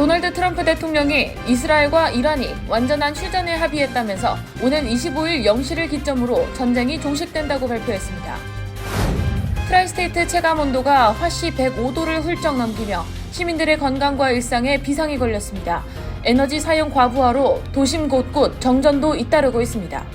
도널드 트럼프 대통령이 이스라엘과 이란이 완전한 휴전에 합의했다면서 오는 25일 0시를 기점으로 전쟁이 종식된다고 발표했습니다. 트라이스테이트 체감온도가 화씨 105도를 훌쩍 넘기며 시민들의 건강과 일상에 비상이 걸렸습니다. 에너지 사용 과부하로 도심 곳곳 정전도 잇따르고 있습니다.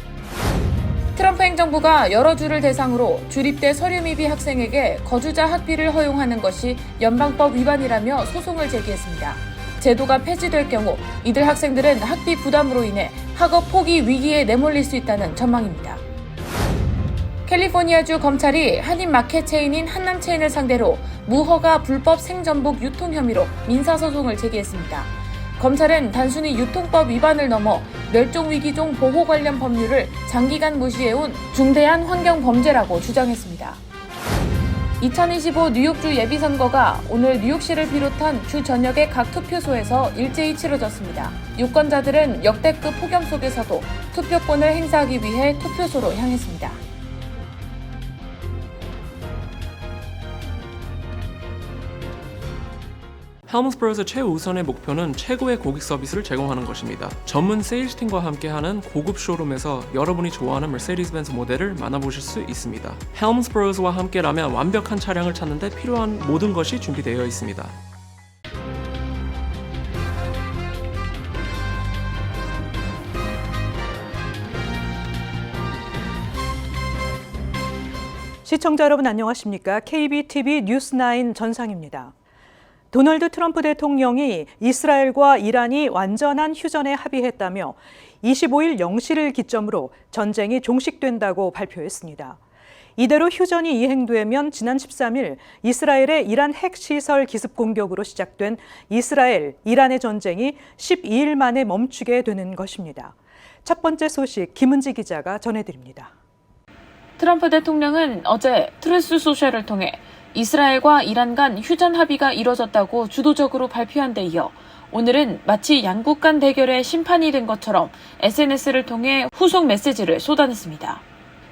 트럼프 행정부가 여러 주를 대상으로 주립대 서류 미비 학생에게 거주자 학비를 허용하는 것이 연방법 위반이라며 소송을 제기했습니다. 제도가 폐지될 경우 이들 학생들은 학비 부담으로 인해 학업 포기 위기에 내몰릴 수 있다는 전망입니다. 캘리포니아주 검찰이 한인 마켓 체인인 한남체인을 상대로 무허가 불법 생전복 유통 혐의로 민사소송을 제기했습니다. 검찰은 단순히 유통법 위반을 넘어 멸종위기종 보호 관련 법률을 장기간 무시해온 중대한 환경범죄라고 주장했습니다. 2025 뉴욕주 예비선거가 오늘 뉴욕시를 비롯한 주 전역의 각 투표소에서 일제히 치러졌습니다. 유권자들은 역대급 폭염 속에서도 투표권을 행사하기 위해 투표소로 향했습니다. 헬무스버그의 최우선의 목표는 최고의 고객 서비스를 제공하는 것입니다. 전문 세일즈팀과 함께하는 고급 쇼룸에서 여러분이 좋아하는 머세디스-벤츠 모델을 만나보실 수 있습니다. 헬무스버그와 함께라면 완벽한 차량을 찾는 데 필요한 모든 것이 준비되어 있습니다. 시청자 여러분 안녕하십니까? KBTV 뉴스9 전상입니다. 도널드 트럼프 대통령이 이스라엘과 이란이 완전한 휴전에 합의했다며 25일 0시를 기점으로 전쟁이 종식된다고 발표했습니다. 이대로 휴전이 이행되면 지난 13일 이스라엘의 이란 핵시설 기습 공격으로 시작된 이스라엘-이란의 전쟁이 12일 만에 멈추게 되는 것입니다. 첫 번째 소식 김은지 기자가 전해드립니다. 트럼프 대통령은 어제 트루스 소셜을 통해 이스라엘과 이란 간 휴전 합의가 이뤄졌다고 주도적으로 발표한 데 이어 오늘은 마치 양국 간 대결의 심판이 된 것처럼 SNS를 통해 후속 메시지를 쏟아냈습니다.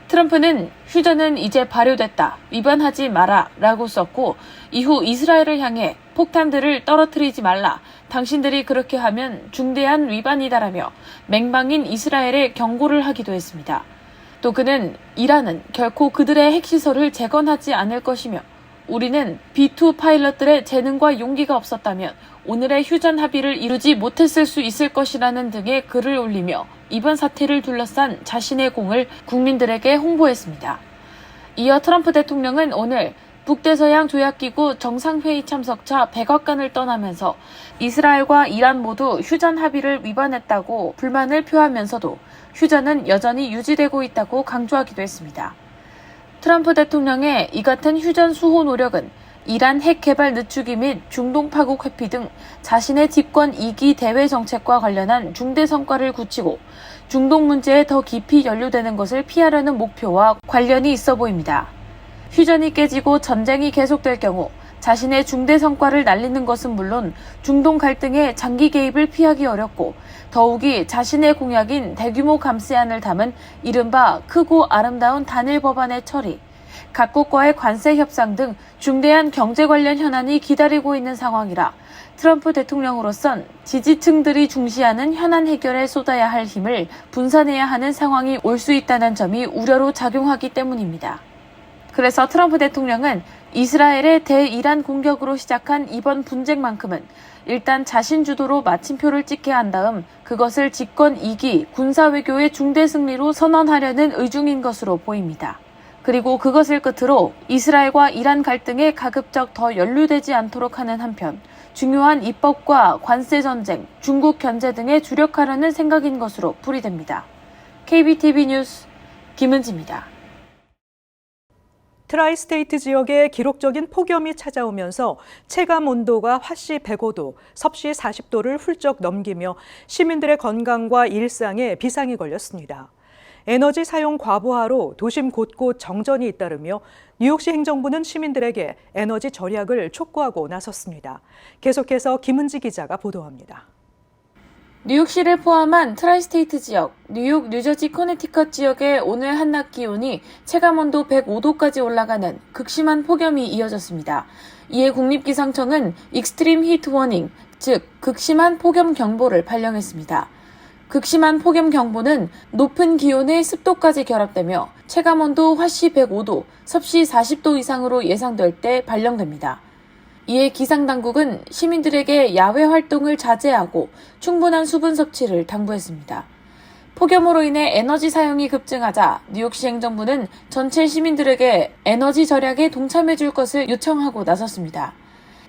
트럼프는 휴전은 이제 발효됐다, 위반하지 마라 라고 썼고 이후 이스라엘을 향해 폭탄들을 떨어뜨리지 말라, 당신들이 그렇게 하면 중대한 위반이다라며 맹방인 이스라엘에 경고를 하기도 했습니다. 또 그는 이란은 결코 그들의 핵시설을 재건하지 않을 것이며 우리는 B2 파일럿들의 재능과 용기가 없었다면 오늘의 휴전 합의를 이루지 못했을 수 있을 것이라는 등의 글을 올리며 이번 사태를 둘러싼 자신의 공을 국민들에게 홍보했습니다. 이어 트럼프 대통령은 오늘 북대서양 조약기구 정상회의 참석차 백악관을 떠나면서 이스라엘과 이란 모두 휴전 합의를 위반했다고 불만을 표하면서도 휴전은 여전히 유지되고 있다고 강조하기도 했습니다. 트럼프 대통령의 이 같은 휴전 수호 노력은 이란 핵 개발 늦추기 및 중동 파국 회피 등 자신의 집권 2기 대외 정책과 관련한 중대 성과를 굳히고 중동 문제에 더 깊이 연루되는 것을 피하려는 목표와 관련이 있어 보입니다. 휴전이 깨지고 전쟁이 계속될 경우 자신의 중대 성과를 날리는 것은 물론 중동 갈등의 장기 개입을 피하기 어렵고 더욱이 자신의 공약인 대규모 감세안을 담은 이른바 크고 아름다운 단일 법안의 처리, 각국과의 관세 협상 등 중대한 경제 관련 현안이 기다리고 있는 상황이라 트럼프 대통령으로선 지지층들이 중시하는 현안 해결에 쏟아야 할 힘을 분산해야 하는 상황이 올 수 있다는 점이 우려로 작용하기 때문입니다. 그래서 트럼프 대통령은 이스라엘의 대이란 공격으로 시작한 이번 분쟁만큼은 일단 자신 주도로 마침표를 찍게 한 다음 그것을 집권 2기 군사외교의 중대 승리로 선언하려는 의중인 것으로 보입니다. 그리고 그것을 끝으로 이스라엘과 이란 갈등에 가급적 더 연루되지 않도록 하는 한편 중요한 입법과 관세 전쟁, 중국 견제 등에 주력하려는 생각인 것으로 풀이됩니다. KBTV 뉴스 김은지입니다. 트라이스테이트 지역에 기록적인 폭염이 찾아오면서 체감 온도가 화씨 105도, 섭씨 40도를 훌쩍 넘기며 시민들의 건강과 일상에 비상이 걸렸습니다. 에너지 사용 과부하로 도심 곳곳 정전이 잇따르며 뉴욕시 행정부는 시민들에게 에너지 절약을 촉구하고 나섰습니다. 계속해서 김은지 기자가 보도합니다. 뉴욕시를 포함한 트라이스테이트 지역, 뉴욕, 뉴저지, 커네티컷 지역의 오늘 한낮 기온이 체감온도 105도까지 올라가는 극심한 폭염이 이어졌습니다. 이에 국립기상청은 익스트림 히트 워닝, 즉 극심한 폭염 경보를 발령했습니다. 극심한 폭염 경보는 높은 기온의 습도까지 결합되며 체감온도 화씨 105도, 섭씨 40도 이상으로 예상될 때 발령됩니다. 이에 기상당국은 시민들에게 야외 활동을 자제하고 충분한 수분 섭취를 당부했습니다. 폭염으로 인해 에너지 사용이 급증하자 뉴욕시 행정부는 전체 시민들에게 에너지 절약에 동참해줄 것을 요청하고 나섰습니다.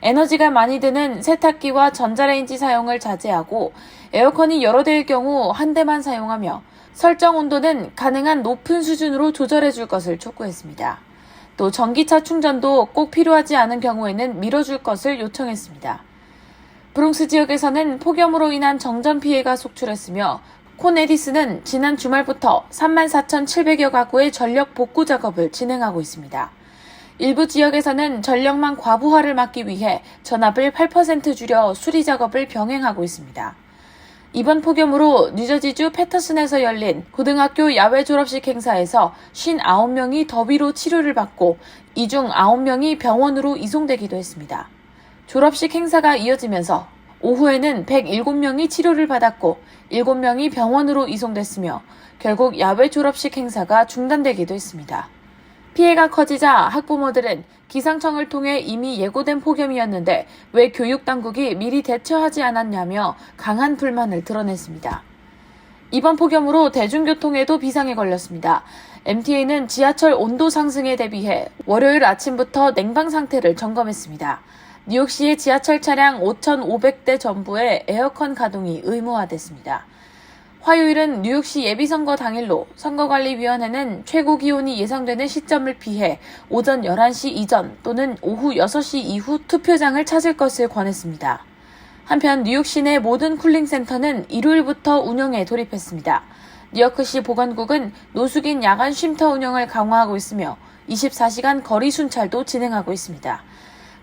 에너지가 많이 드는 세탁기와 전자레인지 사용을 자제하고 에어컨이 여러 대일 경우 한 대만 사용하며 설정 온도는 가능한 높은 수준으로 조절해줄 것을 촉구했습니다. 또 전기차 충전도 꼭 필요하지 않은 경우에는 미뤄줄 것을 요청했습니다. 브롱스 지역에서는 폭염으로 인한 정전 피해가 속출했으며 콘에디스는 지난 주말부터 34,700여 가구의 전력 복구 작업을 진행하고 있습니다. 일부 지역에서는 전력망 과부하를 막기 위해 전압을 8% 줄여 수리 작업을 병행하고 있습니다. 이번 폭염으로 뉴저지주 패터슨에서 열린 고등학교 야외 졸업식 행사에서 59명이 더위로 치료를 받고 이 중 9명이 병원으로 이송되기도 했습니다. 졸업식 행사가 이어지면서 오후에는 107명이 치료를 받았고 7명이 병원으로 이송됐으며 결국 야외 졸업식 행사가 중단되기도 했습니다. 피해가 커지자 학부모들은 기상청을 통해 이미 예고된 폭염이었는데 왜 교육당국이 미리 대처하지 않았냐며 강한 불만을 드러냈습니다. 이번 폭염으로 대중교통에도 비상이 걸렸습니다. MTA는 지하철 온도 상승에 대비해 월요일 아침부터 냉방 상태를 점검했습니다. 뉴욕시의 지하철 차량 5,500대 전부의 에어컨 가동이 의무화됐습니다. 화요일은 뉴욕시 예비선거 당일로 선거관리위원회는 최고 기온이 예상되는 시점을 피해 오전 11시 이전 또는 오후 6시 이후 투표장을 찾을 것을 권했습니다. 한편 뉴욕 시내 모든 쿨링센터는 일요일부터 운영에 돌입했습니다. 뉴요크시 보건국은 노숙인 야간 쉼터 운영을 강화하고 있으며 24시간 거리 순찰도 진행하고 있습니다.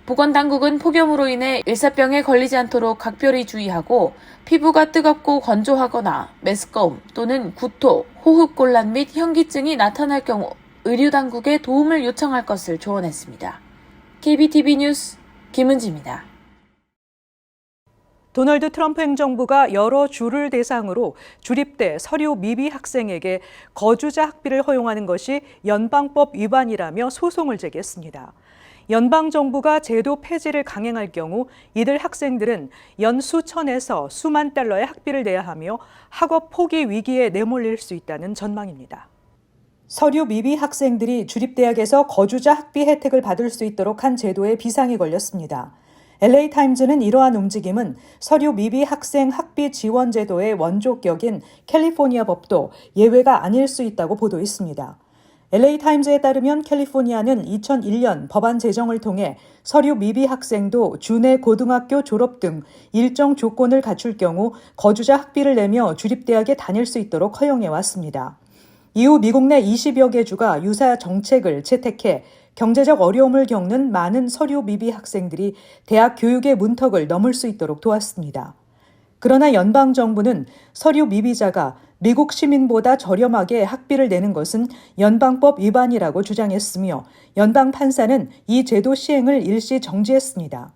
보건당국은 폭염으로 인해 일사병에 걸리지 않도록 각별히 주의하고 피부가 뜨겁고 건조하거나 메스꺼움 또는 구토, 호흡곤란 및 현기증이 나타날 경우 의료당국에 도움을 요청할 것을 조언했습니다. KBTV 뉴스 김은지입니다. 도널드 트럼프 행정부가 여러 주를 대상으로 주립대 서류 미비 학생에게 거주자 학비를 허용하는 것이 연방법 위반이라며 소송을 제기했습니다. 연방정부가 제도 폐지를 강행할 경우 이들 학생들은 연 수천에서 수만 달러의 학비를 내야 하며 학업 포기 위기에 내몰릴 수 있다는 전망입니다. 서류 미비 학생들이 주립대학에서 거주자 학비 혜택을 받을 수 있도록 한 제도에 비상이 걸렸습니다. LA타임즈는 이러한 움직임은 서류 미비 학생 학비 지원 제도의 원조격인 캘리포니아 법도 예외가 아닐 수 있다고 보도했습니다. LA타임즈에 따르면 캘리포니아는 2001년 법안 제정을 통해 서류 미비 학생도 주내 고등학교 졸업 등 일정 조건을 갖출 경우 거주자 학비를 내며 주립대학에 다닐 수 있도록 허용해 왔습니다. 이후 미국 내 20여 개 주가 유사 정책을 채택해 경제적 어려움을 겪는 많은 서류 미비 학생들이 대학 교육의 문턱을 넘을 수 있도록 도왔습니다. 그러나 연방정부는 서류 미비자가 미국 시민보다 저렴하게 학비를 내는 것은 연방법 위반이라고 주장했으며 연방 판사는 이 제도 시행을 일시 정지했습니다.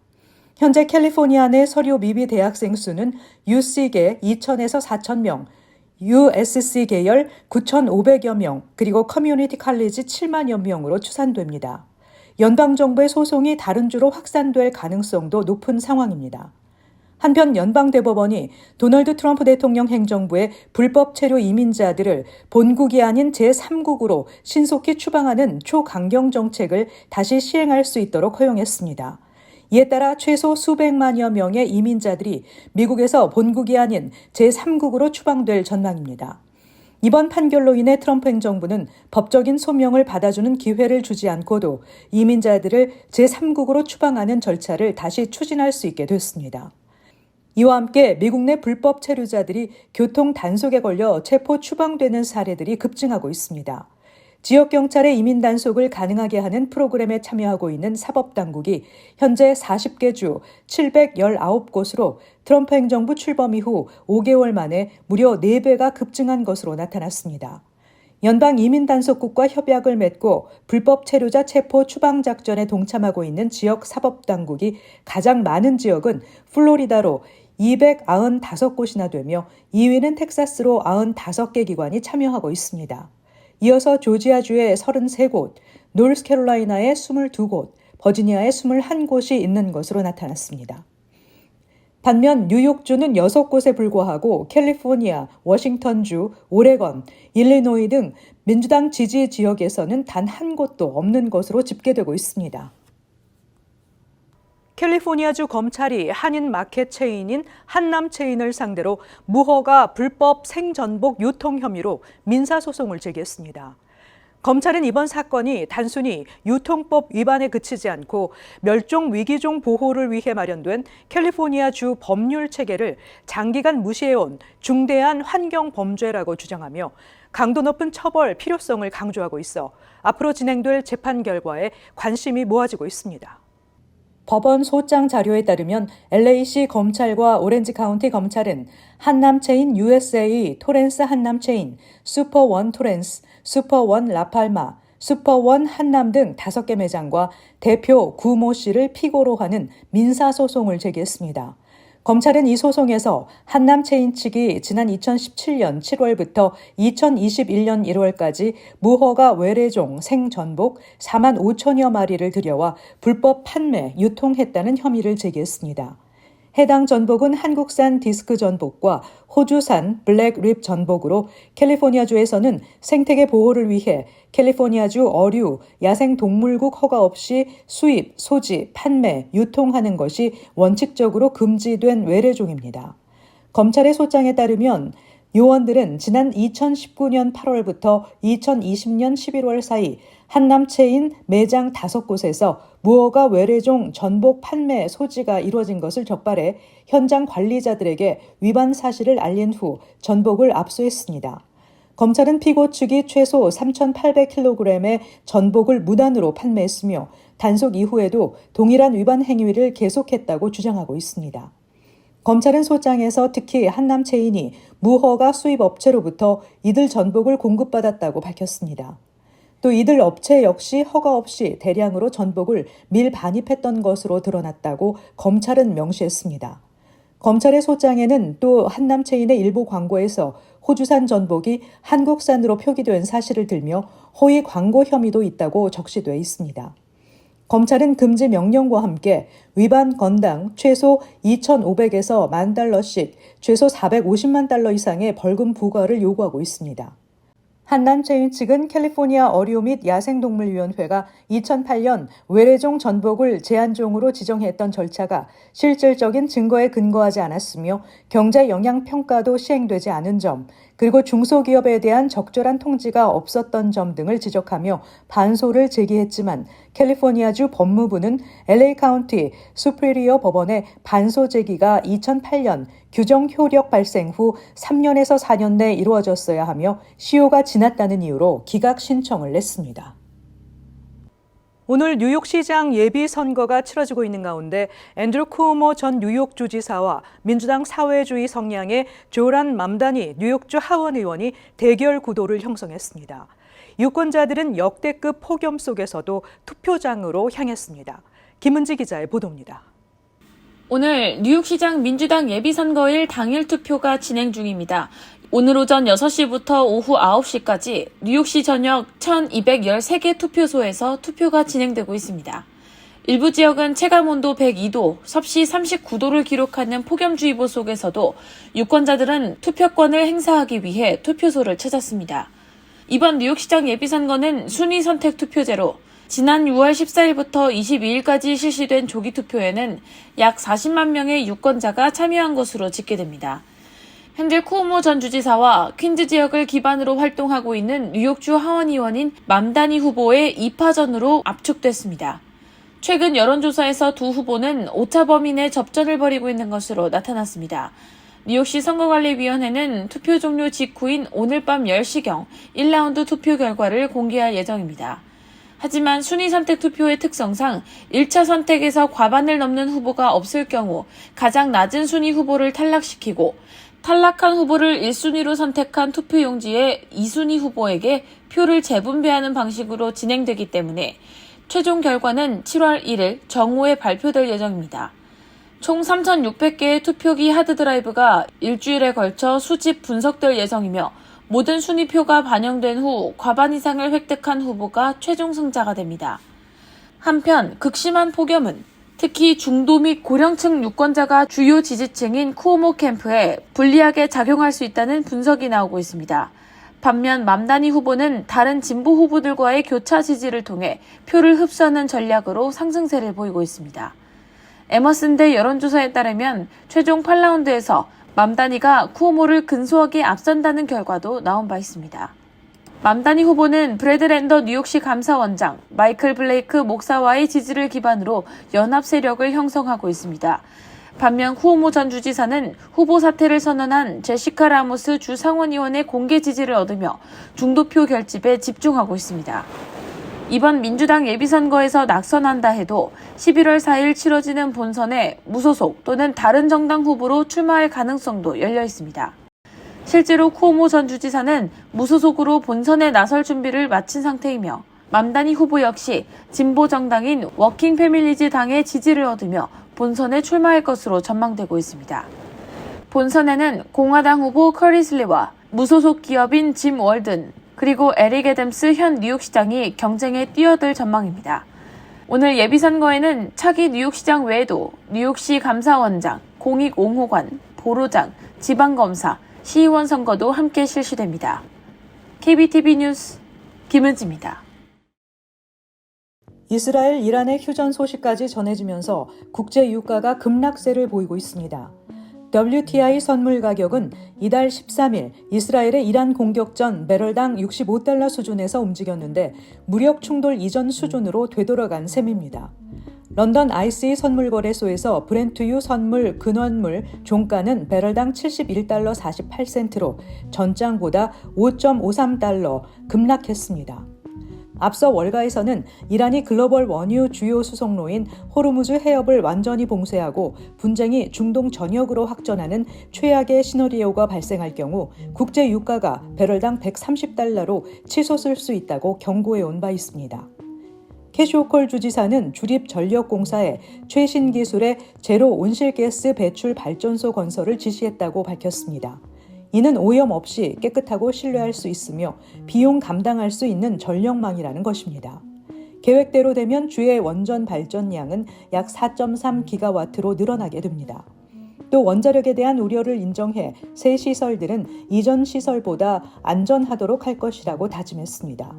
현재 캘리포니아 내 서류 미비 대학생 수는 UC계 2,000에서 4,000명, USC 계열 9,500여 명, 그리고 커뮤니티 칼리지 7만여 명으로 추산됩니다. 연방정부의 소송이 다른 주로 확산될 가능성도 높은 상황입니다. 한편 연방대법원이 도널드 트럼프 대통령 행정부의 불법 체류 이민자들을 본국이 아닌 제3국으로 신속히 추방하는 초강경 정책을 다시 시행할 수 있도록 허용했습니다. 이에 따라 최소 수백만여 명의 이민자들이 미국에서 본국이 아닌 제3국으로 추방될 전망입니다. 이번 판결로 인해 트럼프 행정부는 법적인 소명을 받아주는 기회를 주지 않고도 이민자들을 제3국으로 추방하는 절차를 다시 추진할 수 있게 됐습니다. 이와 함께 미국 내 불법 체류자들이 교통 단속에 걸려 체포 추방되는 사례들이 급증하고 있습니다. 지역경찰의 이민 단속을 가능하게 하는 프로그램에 참여하고 있는 사법당국이 현재 40개 주 719곳으로 트럼프 행정부 출범 이후 5개월 만에 무려 4배가 급증한 것으로 나타났습니다. 연방이민단속국과 협약을 맺고 불법 체류자 체포 추방작전에 동참하고 있는 지역 사법당국이 가장 많은 지역은 플로리다로 295곳이나 되며 2위는 텍사스로 95개 기관이 참여하고 있습니다. 이어서 조지아주의 33곳, 노스캐롤라이나의 22곳, 버지니아의 21곳이 있는 것으로 나타났습니다. 반면 뉴욕주는 6곳에 불과하고 캘리포니아, 워싱턴주, 오레건, 일리노이 등 민주당 지지 지역에서는 단 한 곳도 없는 것으로 집계되고 있습니다. 캘리포니아주 검찰이 한인 마켓 체인인 한남 체인을 상대로 무허가 불법 생전복 유통 혐의로 민사소송을 제기했습니다. 검찰은 이번 사건이 단순히 유통법 위반에 그치지 않고 멸종 위기종 보호를 위해 마련된 캘리포니아주 법률 체계를 장기간 무시해온 중대한 환경 범죄라고 주장하며 강도 높은 처벌 필요성을 강조하고 있어 앞으로 진행될 재판 결과에 관심이 모아지고 있습니다. 법원 소장 자료에 따르면 LA시 검찰과 오렌지 카운티 검찰은 한남 체인 USA, 토렌스 한남 체인, 슈퍼원 토렌스, 슈퍼원 라팔마, 슈퍼원 한남 등 5개 매장과 대표 구모 씨를 피고로 하는 민사소송을 제기했습니다. 검찰은 이 소송에서 한남 체인 측이 지난 2017년 7월부터 2021년 1월까지 무허가 외래종 생전복 4만 5천여 마리를 들여와 불법 판매, 유통했다는 혐의를 제기했습니다. 해당 전복은 한국산 디스크 전복과 호주산 블랙립 전복으로 캘리포니아주에서는 생태계 보호를 위해 캘리포니아주 어류, 야생동물국 허가 없이 수입, 소지, 판매, 유통하는 것이 원칙적으로 금지된 외래종입니다. 검찰의 소장에 따르면 요원들은 지난 2019년 8월부터 2020년 11월 사이 한남 체인 매장 5곳에서 무허가 외래종 전복 판매 소지가 이루어진 것을 적발해 현장 관리자들에게 위반 사실을 알린 후 전복을 압수했습니다. 검찰은 피고 측이 최소 3,800kg의 전복을 무단으로 판매했으며 단속 이후에도 동일한 위반 행위를 계속했다고 주장하고 있습니다. 검찰은 소장에서 특히 한남 체인이 무허가 수입 업체로부터 이들 전복을 공급받았다고 밝혔습니다. 또 이들 업체 역시 허가 없이 대량으로 전복을 밀반입했던 것으로 드러났다고 검찰은 명시했습니다. 검찰의 소장에는 또 한남 체인의 일부 광고에서 호주산 전복이 한국산으로 표기된 사실을 들며 허위 광고 혐의도 있다고 적시돼 있습니다. 검찰은 금지 명령과 함께 위반 건당 최소 2,500에서 $10,000씩 최소 450만 달러 이상의 벌금 부과를 요구하고 있습니다. 한남 체인 측은 캘리포니아 어류 및 야생동물위원회가 2008년 외래종 전복을 제한종으로 지정했던 절차가 실질적인 증거에 근거하지 않았으며 경제 영향 평가도 시행되지 않은 점, 그리고 중소기업에 대한 적절한 통지가 없었던 점 등을 지적하며 반소를 제기했지만 캘리포니아주 법무부는 LA 카운티 수프리어 법원의 반소 제기가 2008년 규정 효력 발생 후 3년에서 4년 내 이루어졌어야 하며 시효가 지났다는 이유로 기각 신청을 냈습니다. 오늘 뉴욕시장 예비선거가 치러지고 있는 가운데 앤드루 쿠오모 전 뉴욕주지사와 민주당 사회주의 성향의 조란 맘다니 뉴욕주 하원의원이 대결 구도를 형성했습니다. 유권자들은 역대급 폭염 속에서도 투표장으로 향했습니다. 김은지 기자의 보도입니다. 오늘 뉴욕시장 민주당 예비선거일 당일 투표가 진행 중입니다. 오늘 오전 6시부터 오후 9시까지 뉴욕시 전역 1,213개 투표소에서 투표가 진행되고 있습니다. 일부 지역은 체감온도 102도, 섭씨 39도를 기록하는 폭염주의보 속에서도 유권자들은 투표권을 행사하기 위해 투표소를 찾았습니다. 이번 뉴욕시장 예비선거는 순위 선택 투표제로 지난 6월 14일부터 22일까지 실시된 조기 투표에는 약 40만 명의 유권자가 참여한 것으로 집계됩니다. 현재 쿠오모 전 주지사와 퀸즈 지역을 기반으로 활동하고 있는 뉴욕주 하원의원인 맘다니 후보의 2파전으로 압축됐습니다. 최근 여론조사에서 두 후보는 오차 범위 내 접전을 벌이고 있는 것으로 나타났습니다. 뉴욕시 선거관리위원회는 투표 종료 직후인 오늘 밤 10시경 1라운드 투표 결과를 공개할 예정입니다. 하지만 순위 선택 투표의 특성상 1차 선택에서 과반을 넘는 후보가 없을 경우 가장 낮은 순위 후보를 탈락시키고 탈락한 후보를 1순위로 선택한 투표용지에 2순위 후보에게 표를 재분배하는 방식으로 진행되기 때문에 최종 결과는 7월 1일 정오에 발표될 예정입니다. 총 3,600개의 투표기 하드드라이브가 일주일에 걸쳐 수집 분석될 예정이며 모든 순위표가 반영된 후 과반 이상을 획득한 후보가 최종 승자가 됩니다. 한편 극심한 폭염은 특히 중도 및 고령층 유권자가 주요 지지층인 쿠오모 캠프에 불리하게 작용할 수 있다는 분석이 나오고 있습니다. 반면 맘다니 후보는 다른 진보 후보들과의 교차 지지를 통해 표를 흡수하는 전략으로 상승세를 보이고 있습니다. 에머슨대 여론조사에 따르면 최종 8라운드에서 맘다니가 쿠오모를 근소하게 앞선다는 결과도 나온 바 있습니다. 맘다니 후보는 브래드 랜더 뉴욕시 감사원장, 마이클 블레이크 목사와의 지지를 기반으로 연합 세력을 형성하고 있습니다. 반면 쿠오모 전 주지사는 후보 사퇴를 선언한 제시카 라모스 주 상원의원의 공개 지지를 얻으며 중도표 결집에 집중하고 있습니다. 이번 민주당 예비선거에서 낙선한다 해도 11월 4일 치러지는 본선에 무소속 또는 다른 정당 후보로 출마할 가능성도 열려 있습니다. 실제로 쿠오모 전 주지사는 무소속으로 본선에 나설 준비를 마친 상태이며 맘다니 후보 역시 진보 정당인 워킹 패밀리즈 당의 지지를 얻으며 본선에 출마할 것으로 전망되고 있습니다. 본선에는 공화당 후보 커리스 리와 무소속 기업인 짐 월든 그리고 에릭 애덤스 현 뉴욕시장이 경쟁에 뛰어들 전망입니다. 오늘 예비선거에는 차기 뉴욕시장 외에도 뉴욕시 감사원장, 공익옹호관, 보로장, 지방검사, 시의원 선거도 함께 실시됩니다. KBTV 뉴스 김은지입니다. 이스라엘, 이란의 휴전 소식까지 전해지면서 국제 유가가 급락세를 보이고 있습니다. WTI 선물 가격은 이달 13일 이스라엘의 이란 공격 전 배럴당 65달러 수준에서 움직였는데 무력 충돌 이전 수준으로 되돌아간 셈입니다. 런던 ICE 선물거래소에서 브렌트유 선물 근원물 종가는 배럴당 71달러 48센트로 전장보다 5.53달러 급락했습니다. 앞서 월가에서는 이란이 글로벌 원유 주요 수송로인 호르무즈 해협을 완전히 봉쇄하고 분쟁이 중동 전역으로 확전하는 최악의 시나리오가 발생할 경우 국제 유가가 배럴당 130달러로 치솟을 수 있다고 경고해온 바 있습니다. 캐시오콜 주지사는 주립전력공사에 최신 기술의 제로 온실가스 배출 발전소 건설을 지시했다고 밝혔습니다. 이는 오염 없이 깨끗하고 신뢰할 수 있으며 비용 감당할 수 있는 전력망이라는 것입니다. 계획대로 되면 주의 원전 발전량은 약 4.3기가와트로 늘어나게 됩니다. 또 원자력에 대한 우려를 인정해 새 시설들은 이전 시설보다 안전하도록 할 것이라고 다짐했습니다.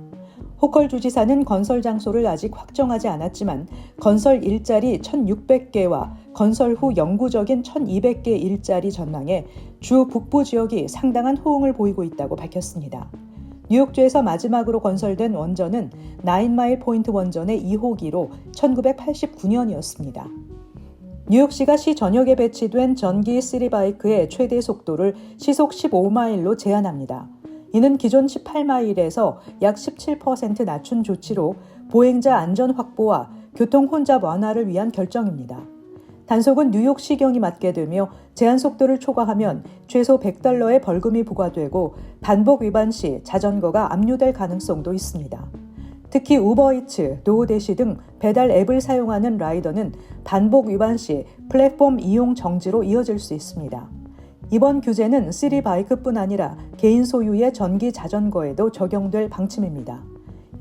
호컬 주지사는 건설 장소를 아직 확정하지 않았지만 건설 일자리 1,600개와 건설 후 영구적인 1,200개 일자리 전망에 주 북부 지역이 상당한 호응을 보이고 있다고 밝혔습니다. 뉴욕주에서 마지막으로 건설된 원전은 9마일 포인트 원전의 2호기로 1989년이었습니다. 뉴욕시가 시 전역에 배치된 전기 시리바이크의 최대 속도를 시속 15마일로 제한합니다. 이는 기존 18마일에서 약 17% 낮춘 조치로 보행자 안전 확보와 교통 혼잡 완화를 위한 결정입니다. 단속은 뉴욕시경이 맡게 되며 제한 속도를 초과하면 최소 $100의 벌금이 부과되고 반복 위반 시 자전거가 압류될 가능성도 있습니다. 특히 우버이츠, 도어대시 등 배달 앱을 사용하는 라이더는 반복 위반 시 플랫폼 이용 정지로 이어질 수 있습니다. 이번 규제는 시리바이크뿐 아니라 개인 소유의 전기 자전거에도 적용될 방침입니다.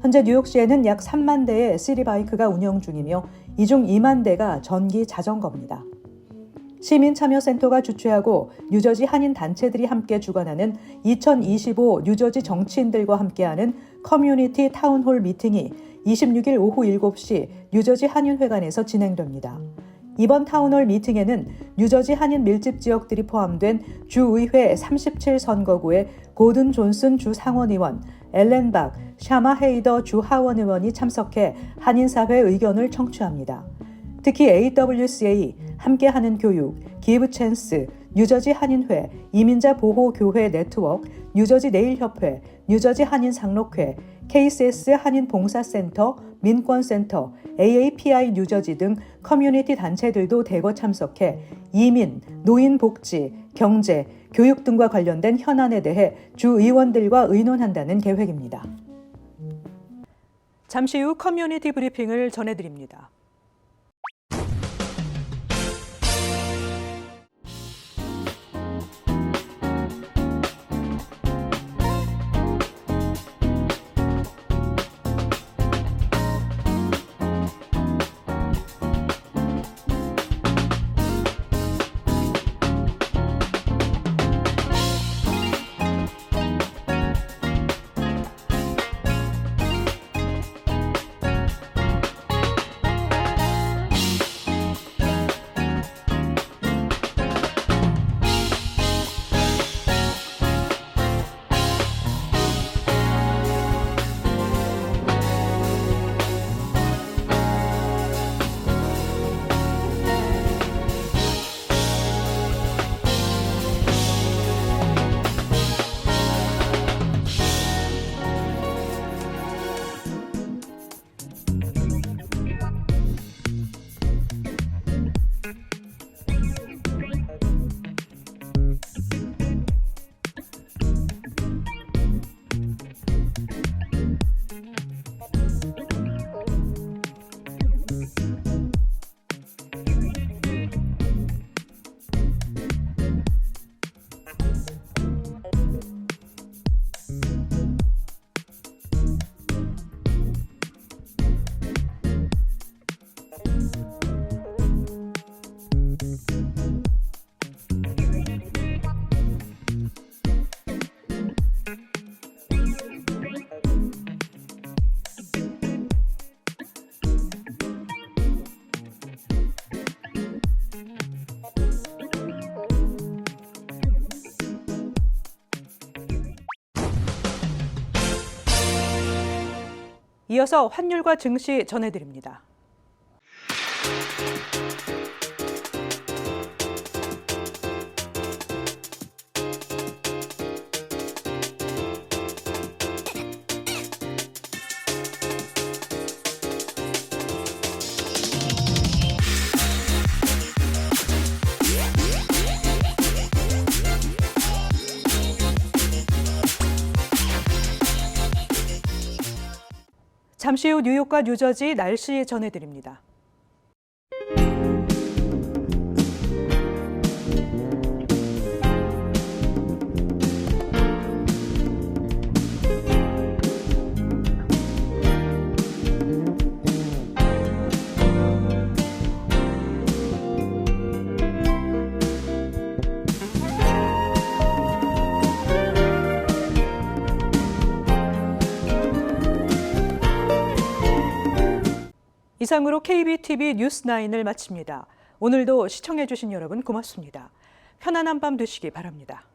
현재 뉴욕시에는 약 3만 대의 시리바이크가 운영 중이며 이 중 2만 대가 전기 자전거입니다. 시민참여센터가 주최하고 뉴저지 한인 단체들이 함께 주관하는 2025 뉴저지 정치인들과 함께하는 커뮤니티 타운홀 미팅이 26일 오후 7시 뉴저지 한인회관에서 진행됩니다. 이번 타운홀 미팅에는 뉴저지 한인 밀집 지역들이 포함된 주의회 37선거구의 고든 존슨 주 상원의원, 엘렌 박, 샤마 헤이더 주 하원의원이 참석해 한인사회 의견을 청취합니다. 특히 AWCA, 함께하는 교육, 기브 찬스, 뉴저지 한인회, 이민자 보호교회 네트워크, 뉴저지 내일협회, 뉴저지 한인상록회, KCS 한인봉사센터, 민권센터, AAPI 뉴저지 등 커뮤니티 단체들도 대거 참석해 이민, 노인복지, 경제, 교육 등과 관련된 현안에 대해 주 의원들과 의논한다는 계획입니다. 잠시 후 커뮤니티 브리핑을 전해드립니다. 이어서 환율과 증시 전해드립니다. 잠시 후 뉴욕과 뉴저지 날씨 전해드립니다. 이상으로 KBTV 뉴스9을 마칩니다. 오늘도 시청해주신 여러분 고맙습니다. 편안한 밤 되시기 바랍니다.